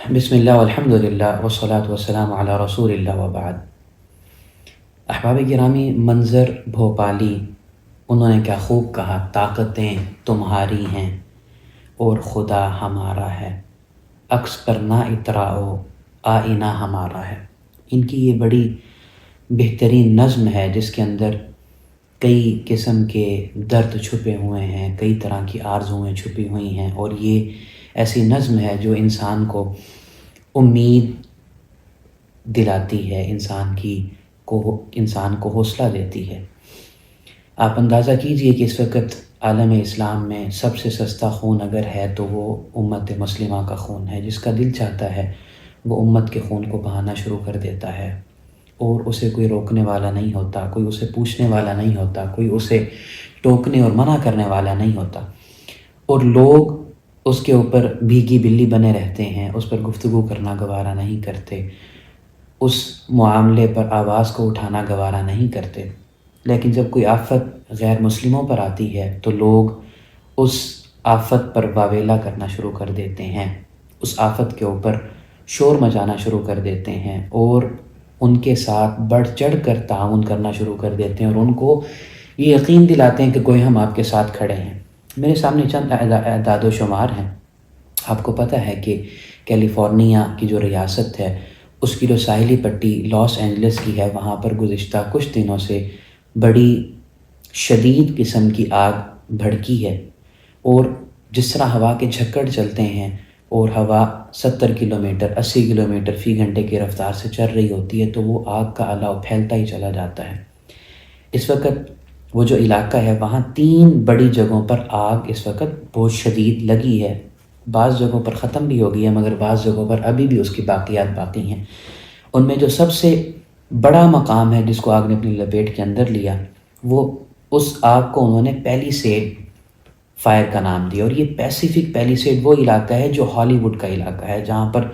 بسم اللہ والحمد للہ والصلاة والسلام علی رسول اللہ وبعد۔ احباب گرامی، منظر بھوپالی انہوں نے کیا خوب کہا، طاقتیں تمہاری ہیں اور خدا ہمارا ہے، عکس پر نہ اتراؤ آئینہ ہمارا ہے۔ ان کی یہ بڑی بہترین نظم ہے جس کے اندر کئی قسم کے درد چھپے ہوئے ہیں، کئی طرح کی آرزویں چھپی ہوئی ہیں، اور یہ ایسی نظم ہے جو انسان کو امید دلاتی ہے، انسان کو حوصلہ دیتی ہے۔ آپ اندازہ کیجئے کہ اس وقت عالم اسلام میں سب سے سستا خون اگر ہے تو وہ امت مسلمہ کا خون ہے۔ جس کا دل چاہتا ہے وہ امت کے خون کو بہانا شروع کر دیتا ہے، اور اسے کوئی روکنے والا نہیں ہوتا، کوئی اسے پوچھنے والا نہیں ہوتا، کوئی اسے ٹوکنے اور منع کرنے والا نہیں ہوتا، اور لوگ اس کے اوپر بھیگی بلی بنے رہتے ہیں، اس پر گفتگو کرنا گوارا نہیں کرتے، اس معاملے پر آواز کو اٹھانا گوارا نہیں کرتے۔ لیکن جب کوئی آفت غیر مسلموں پر آتی ہے تو لوگ اس آفت پر واویلا کرنا شروع کر دیتے ہیں، اس آفت کے اوپر شور مچانا شروع کر دیتے ہیں، اور ان کے ساتھ بڑھ چڑھ کر تعاون کرنا شروع کر دیتے ہیں، اور ان کو یہ یقین دلاتے ہیں کہ کوئی ہم آپ کے ساتھ کھڑے ہیں۔ میرے سامنے چند اعداد و شمار ہیں۔ آپ کو پتہ ہے کہ کیلیفورنیا کی جو ریاست ہے اس کی جو ساحلی پٹی لاس اینجلس کی ہے، وہاں پر گزشتہ کچھ دنوں سے بڑی شدید قسم کی آگ بھڑکی ہے، اور جس طرح ہوا کے جھکڑ چلتے ہیں اور ہوا 70 کلومیٹر 80 کلومیٹر فی گھنٹے کی رفتار سے چل رہی ہوتی ہے تو وہ آگ کا الاؤ پھیلتا ہی چلا جاتا ہے۔ اس وقت وہ جو علاقہ ہے وہاں 3 بڑی جگہوں پر آگ اس وقت بہت شدید لگی ہے، بعض جگہوں پر ختم بھی ہو گئی ہے مگر بعض جگہوں پر ابھی بھی اس کی باقیات باقی ہیں۔ ان میں جو سب سے بڑا مقام ہے جس کو آگ نے اپنی لپیٹ کے اندر لیا، وہ اس آگ کو انہوں نے پیلیسیڈ فائر کا نام دیا، اور یہ پیسیفک پیلیسیڈ وہ علاقہ ہے جو ہالی ووڈ کا علاقہ ہے، جہاں پر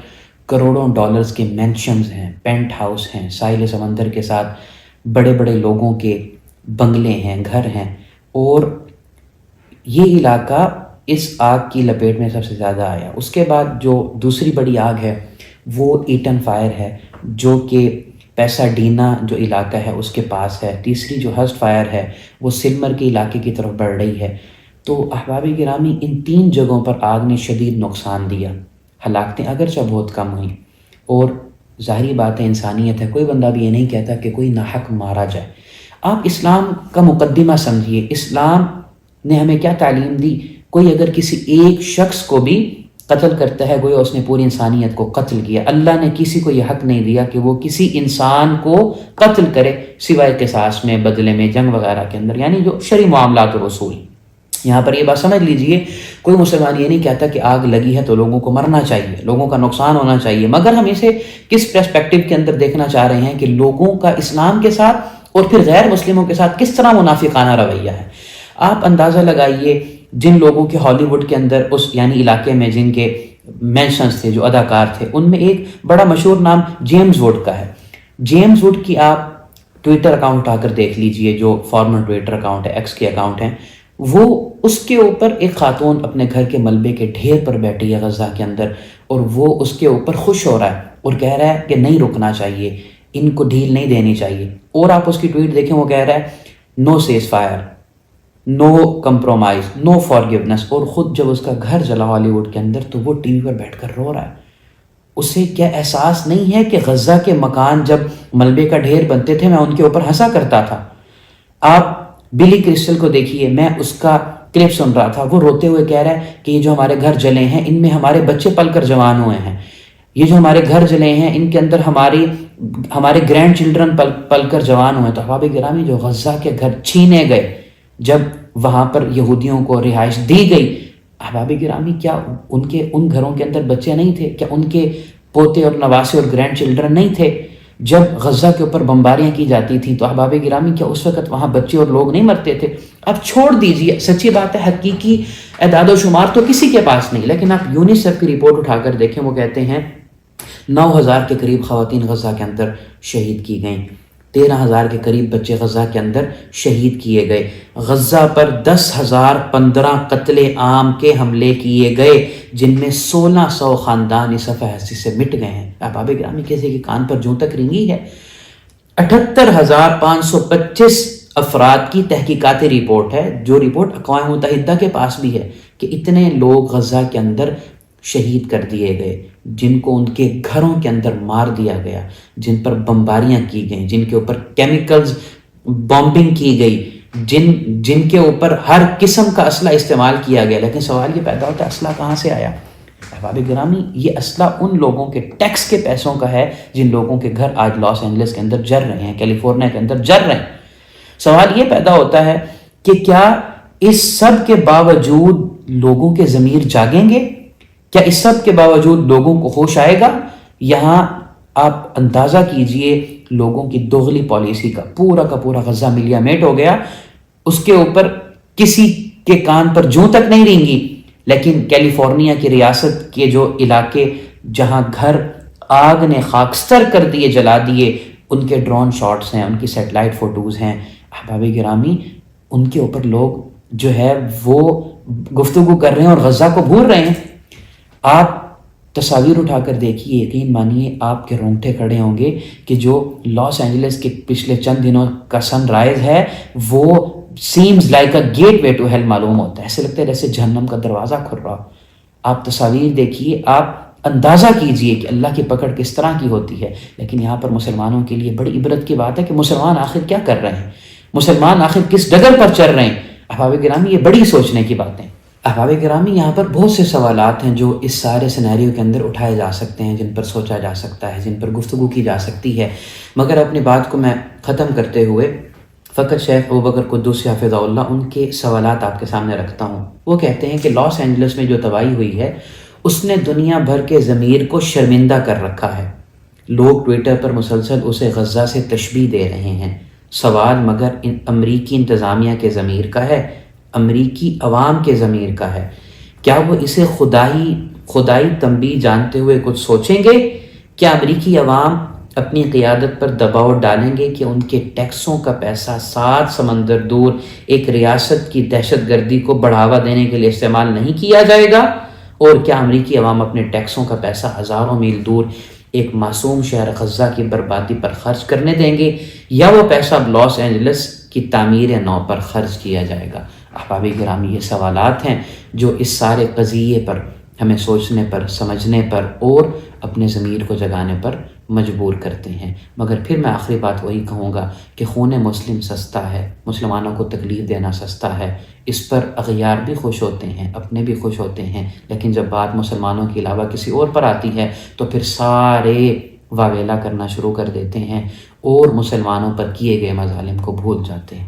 کروڑوں ڈالرز کے مینشنز ہیں، پینٹ ہاؤس ہیں، ساحل سمندر کے ساتھ بڑے بڑے لوگوں کے بنگلے ہیں، گھر ہیں، اور یہ علاقہ اس آگ کی لپیٹ میں سب سے زیادہ آیا۔ اس کے بعد جو دوسری بڑی آگ ہے وہ ایٹن فائر ہے جو کہ پیساڈینا جو علاقہ ہے اس کے پاس ہے۔ تیسری جو ہسٹ فائر ہے وہ سلمر کے علاقے کی طرف بڑھ رہی ہے۔ تو احباب گرامی، ان 3 جگہوں پر آگ نے شدید نقصان دیا، ہلاکتیں اگرچہ بہت کم ہوئیں، اور ظاہری بات ہے انسانیت ہے، کوئی بندہ بھی یہ نہیں کہتا کہ کوئی ناحق مارا جائے۔ آپ اسلام کا مقدمہ سمجھیے، اسلام نے ہمیں کیا تعلیم دی؟ کوئی اگر کسی ایک شخص کو بھی قتل کرتا ہے گویا اس نے پوری انسانیت کو قتل کیا۔ اللہ نے کسی کو یہ حق نہیں دیا کہ وہ کسی انسان کو قتل کرے سوائے قصاص میں، بدلے میں، جنگ وغیرہ کے اندر، یعنی جو شرعی معاملات و اصول۔ یہاں پر یہ بات سمجھ لیجئے، کوئی مسلمان یہ نہیں کہتا کہ آگ لگی ہے تو لوگوں کو مرنا چاہیے، لوگوں کا نقصان ہونا چاہیے، مگر ہم اسے کس پرسپیکٹو کے اندر دیکھنا چاہ رہے ہیں کہ لوگوں کا اسلام کے ساتھ اور پھر غیر مسلموں کے ساتھ کس طرح منافقانہ رویہ ہے۔ آپ اندازہ لگائیے، جن لوگوں کے ہالی ووڈ کے اندر اس یعنی علاقے میں جن کے مینشنز تھے، جو اداکار تھے، ان میں ایک بڑا مشہور نام جیمز ووڈ کا ہے۔ جیمز ووڈ کی آپ ٹویٹر اکاؤنٹ آ کر دیکھ لیجئے، جو فارمر ٹویٹر اکاؤنٹ ہے، ایکس کے اکاؤنٹ ہیں، وہ اس کے اوپر ایک خاتون اپنے گھر کے ملبے کے ڈھیر پر بیٹھی ہے غزہ کے اندر، اور وہ اس کے اوپر خوش ہو رہا ہے اور کہہ رہا ہے کہ نہیں رکنا چاہیے، ان کو ڈھیل نہیں دینی چاہیے۔ اور آپ اس کی ٹویٹ دیکھیں، وہ کہہ رہا ہے نو سیز فائر، نو کمپرومائز، نو فارگیونس، اور خود جب اس کا گھر جلا ہالی ووڈ کے اندر تو وہ ٹی وی پر بیٹھ کر رو رہا ہے۔ اسے کیا احساس نہیں ہے کہ غزہ کے مکان جب ملبے کا ڈھیر بنتے تھے میں ان کے اوپر ہنسا کرتا تھا؟ آپ بلی کرسٹل کو دیکھیے، میں اس کا کلپ سن رہا تھا، وہ روتے ہوئے کہہ رہا ہے کہ یہ جو ہمارے گھر جلے ہیں ان میں ہمارے بچے پل کر جوان ہوئے ہیں، یہ جو ہمارے گھر جلے ہیں ان کے اندر ہمارے گرینڈ چلڈرن پل کر جوان ہوئے ہیں۔ تو احباب گرامی، جو غزہ کے گھر چھینے گئے جب وہاں پر یہودیوں کو رہائش دی گئی، احباب گرامی، کیا ان گھروں کے اندر بچے نہیں تھے؟ کیا ان کے پوتے اور نواسے اور گرینڈ چلڈرن نہیں تھے؟ جب غزہ کے اوپر بمباریاں کی جاتی تھیں تو احباب گرامی، کیا اس وقت وہاں بچے اور لوگ نہیں مرتے تھے؟ اب چھوڑ دیجئے، سچی بات ہے حقیقی اعداد و شمار تو کسی کے پاس نہیں، لیکن آپ یونیسیف کی رپورٹ اٹھا کر دیکھیں، وہ کہتے ہیں 9000 کے قریب خواتین غزہ کے اندر شہید کی گئیں۔ 13,000 کے قریب بچے غزہ کے اندر شہید کیے گئے. غزہ پر 10,015 قتل عام کے حملے کیے گئے جن میں 1,600 خاندان اس صفحہ ہستی سے مٹ گئے ہیں. احباب گرامی کسی کے کان پر جوں تک رینگی ہے. 78,525 افراد کی تحقیقاتی رپورٹ ہے، جو رپورٹ اقوام متحدہ کے پاس بھی ہے، کہ اتنے لوگ غزہ کے اندر شہید کر دیے گئے جن کو ان کے گھروں کے اندر مار دیا گیا، جن پر بمباریاں کی گئیں، جن کے اوپر کیمیکلز بامبنگ کی گئی، جن کے اوپر ہر قسم کا اسلحہ استعمال کیا گیا. لیکن سوال یہ پیدا ہوتا ہے اسلحہ کہاں سے آیا؟ احباب گرامی یہ اسلحہ ان لوگوں کے ٹیکس کے پیسوں کا ہے جن لوگوں کے گھر آج لاس اینجلس کے اندر جل رہے ہیں، کیلیفورنیا کے اندر جل رہے ہیں. سوال یہ پیدا ہوتا ہے کہ کیا اس سب کے باوجود لوگوں کے ضمیر جاگیں گے؟ کیا اس سب کے باوجود لوگوں کو ہوش آئے گا؟ یہاں آپ اندازہ کیجئے لوگوں کی دوغلی پالیسی کا پورا غزہ ملیا میٹ ہو گیا. اس کے اوپر کسی کے کان پر جوں تک نہیں رینگی. لیکن کیلیفورنیا کی ریاست کے جو علاقے جہاں گھر آگ نے خاکستر کر دیے، جلا دیے، ان کے ڈرون شاٹس ہیں، ان کی سیٹلائٹ فوٹوز ہیں. احباب گرامی ان کے اوپر لوگ جو ہے وہ گفتگو کر رہے ہیں اور غزہ کو بھول رہے ہیں. آپ تصاویر اٹھا کر دیکھیے، یقین مانیے آپ کے رونگٹے کھڑے ہوں گے کہ جو لاس اینجلس کے پچھلے چند دنوں کا سن رائز ہے وہ seems like a gateway to hell معلوم ہوتا ہے. ایسے لگتا ہے جیسے جہنم کا دروازہ کھل رہا. آپ تصاویر دیکھیے، آپ اندازہ کیجئے کہ اللہ کی پکڑ کس طرح کی ہوتی ہے. لیکن یہاں پر مسلمانوں کے لیے بڑی عبرت کی بات ہے کہ مسلمان آخر کیا کر رہے ہیں، مسلمان آخر کس ڈگر پر چل رہے ہیں. احباب گرامی یہ بڑی سوچنے کی باتیں. احباب گرامی یہاں پر بہت سے سوالات ہیں جو اس سارے سینیریو کے اندر اٹھائے جا سکتے ہیں، جن پر سوچا جا سکتا ہے، جن پر گفتگو کی جا سکتی ہے. مگر اپنی بات کو میں ختم کرتے ہوئے فقط شیخ ابوبکر قدوسی حفظہ اللہ ان کے سوالات آپ کے سامنے رکھتا ہوں. وہ کہتے ہیں کہ لاس اینجلس میں جو تباہی ہوئی ہے اس نے دنیا بھر کے ضمیر کو شرمندہ کر رکھا ہے. لوگ ٹویٹر پر مسلسل اسے غزہ سے تشبیہ دے رہے ہیں. سوال مگر امریکی انتظامیہ کے ضمیر کا ہے، امریکی عوام کے ضمیر کا ہے. کیا وہ اسے خدائی تنبیہ جانتے ہوئے کچھ سوچیں گے؟ کیا امریکی عوام اپنی قیادت پر دباؤ ڈالیں گے کہ ان کے ٹیکسوں کا پیسہ 7 سمندر دور ایک ریاست کی دہشت گردی کو بڑھاوا دینے کے لیے استعمال نہیں کیا جائے گا؟ اور کیا امریکی عوام اپنے ٹیکسوں کا پیسہ ہزاروں میل دور ایک معصوم شہر غزہ کی بربادی پر خرچ کرنے دیں گے، یا وہ پیسہ اب لاس اینجلس کی تعمیر نو پر خرچ کیا جائے گا؟ احباب گرامی یہ سوالات ہیں جو اس سارے قضیے پر ہمیں سوچنے پر، سمجھنے پر اور اپنے ضمیر کو جگانے پر مجبور کرتے ہیں. مگر پھر میں آخری بات وہی کہوں گا کہ خون مسلم سستا ہے، مسلمانوں کو تکلیف دینا سستا ہے. اس پر اغیار بھی خوش ہوتے ہیں، اپنے بھی خوش ہوتے ہیں. لیکن جب بات مسلمانوں کے علاوہ کسی اور پر آتی ہے تو پھر سارے واویلا کرنا شروع کر دیتے ہیں اور مسلمانوں پر کیے گئے مظالم کو بھول جاتے ہیں.